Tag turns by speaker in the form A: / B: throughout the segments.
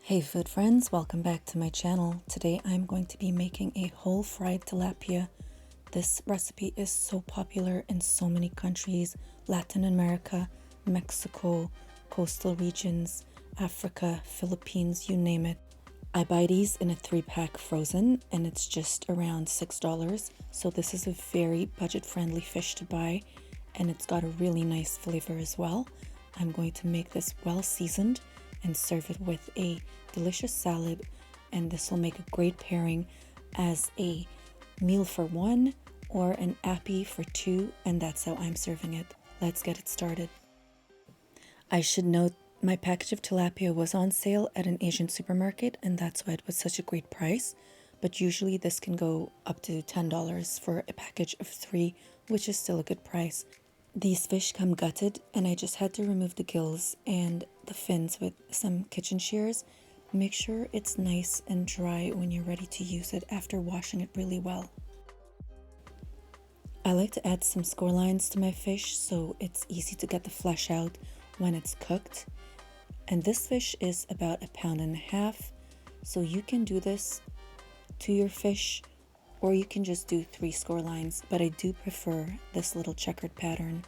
A: Hey food friends, welcome back to my channel. Today I'm going to be making a whole fried tilapia. This recipe is so popular in so many countries: Latin America, Mexico, coastal regions, Africa, Philippines, you name it. I buy these in a 3-pack frozen and it's just around $6. So this is a very budget-friendly fish to buy and it's got a really nice flavor as well. I'm going to make this well seasoned and serve it with a delicious salad, and this will make a great pairing as a meal for one or an appy for two, and that's how I'm serving it. Let's get it started. I should note my package of tilapia was on sale at an Asian supermarket, and that's why it was such a great price. But usually this can go up to $10 for a package of 3, which is still a good price. These fish come gutted, and I just had to remove the gills and the fins with some kitchen shears. Make sure it's nice and dry when you're ready to use it after washing it really well. I like to add some score lines to my fish so it's easy to get the flesh out when it's cooked. And this fish is about 1.5 pounds, so you can do this to your fish or you can just do 3 score lines, but I do prefer this little checkered pattern.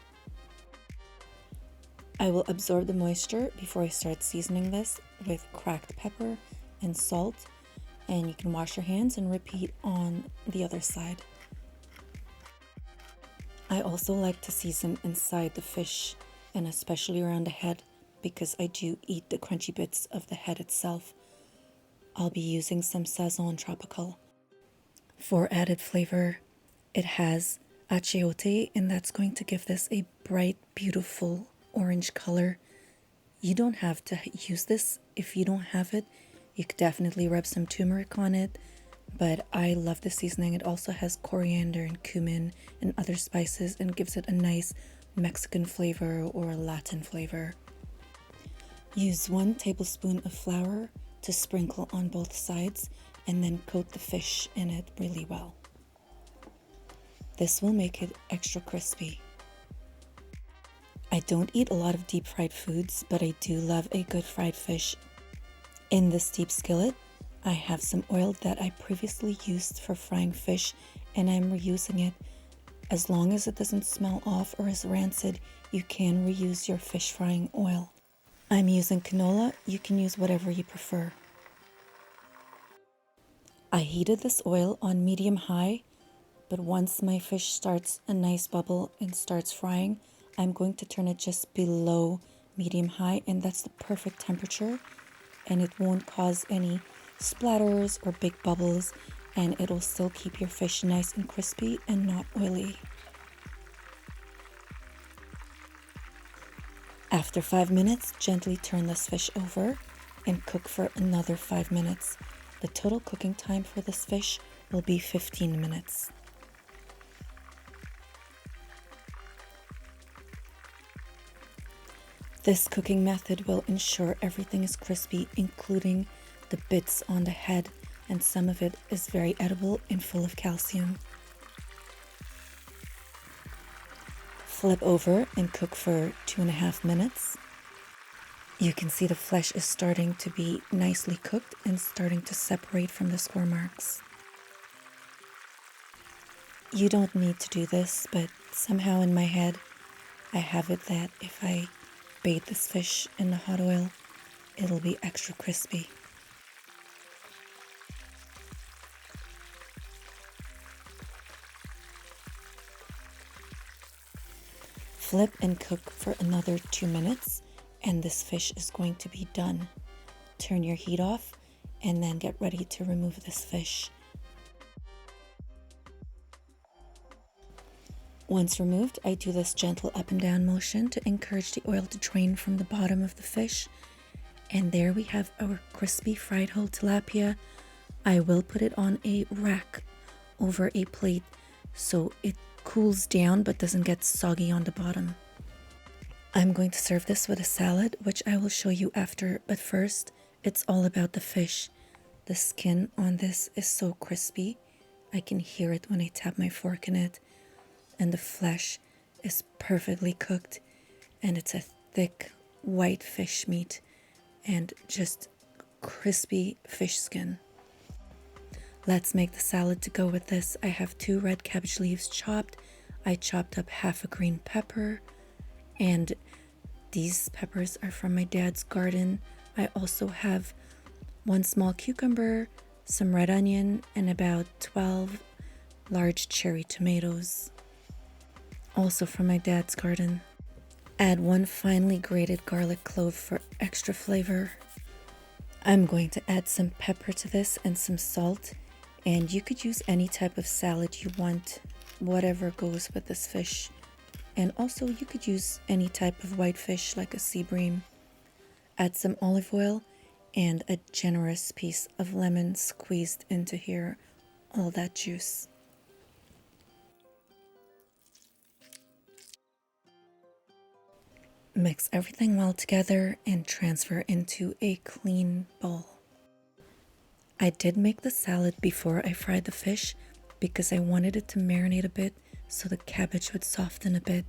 A: I will absorb the moisture before I start seasoning this with cracked pepper and salt, and you can wash your hands and repeat on the other side. I also like to season inside the fish and especially around the head because I do eat the crunchy bits of the head itself. I'll be using some Sazon Tropical. For added flavor, it has achiote, and that's going to give this a bright, beautiful orange color. You don't have to use this if you don't have it. You could definitely rub some turmeric on it, but I love the seasoning. It also has coriander and cumin and other spices and gives it a nice Mexican flavor or Latin flavor. Use 1 tablespoon of flour to sprinkle on both sides and then coat the fish in it really well. This will make it extra crispy. I don't eat a lot of deep fried foods, but I do love a good fried fish. In this deep skillet, I have some oil that I previously used for frying fish, and I'm reusing it. As long as it doesn't smell off or is rancid, you can reuse your fish frying oil. I'm using canola. You can use whatever you prefer. I heated this oil on medium-high, but once my fish starts a nice bubble and starts frying, I'm going to turn it just below medium-high, and that's the perfect temperature, and it won't cause any splatters or big bubbles, and it'll still keep your fish nice and crispy and not oily. After 5 minutes, gently turn this fish over and cook for another 5 minutes. The total cooking time for this fish will be 15 minutes. This cooking method will ensure everything is crispy, including the bits on the head, and some of it is very edible and full of calcium. Flip over and cook for 2.5 minutes. You can see the flesh is starting to be nicely cooked and starting to separate from the score marks. You don't need to do this, but somehow in my head, I have it that if I bathe this fish in the hot oil, it'll be extra crispy. Flip and cook for another 2 minutes, and this fish is going to be done. Turn your heat off and then get ready to remove this fish. Once removed, I do this gentle up and down motion to encourage the oil to drain from the bottom of the fish. And there we have our crispy fried whole tilapia. I will put it on a rack over a plate so it cools down but doesn't get soggy on the bottom. I'm going to serve this with a salad, which I will show you after, but first, it's all about the fish. The skin on this is so crispy. I can hear it when I tap my fork in it, and the flesh is perfectly cooked, and it's a thick white fish meat and just crispy fish skin. Let's make the salad to go with this. I have 2 red cabbage leaves chopped. I chopped up half a green pepper, and these peppers are from my dad's garden. I also have 1 small cucumber, some red onion, and about 12 large cherry tomatoes, also from my dad's garden. Add 1 finely grated garlic clove for extra flavor. I'm going to add some pepper to this and some salt, and you could use any type of salad you want, whatever goes with this fish. And also you could use any type of white fish like a sea bream. Add some olive oil and a generous piece of lemon squeezed into here, all that juice. Mix everything well together and transfer into a clean bowl. I did make the salad before I fried the fish because I wanted it to marinate a bit so the cabbage would soften a bit.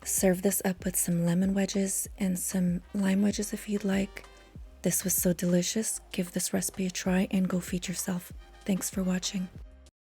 A: Serve this up with some lemon wedges and some lime wedges if you'd like. This was so delicious. Give this recipe a try and go feed yourself. Thanks for watching.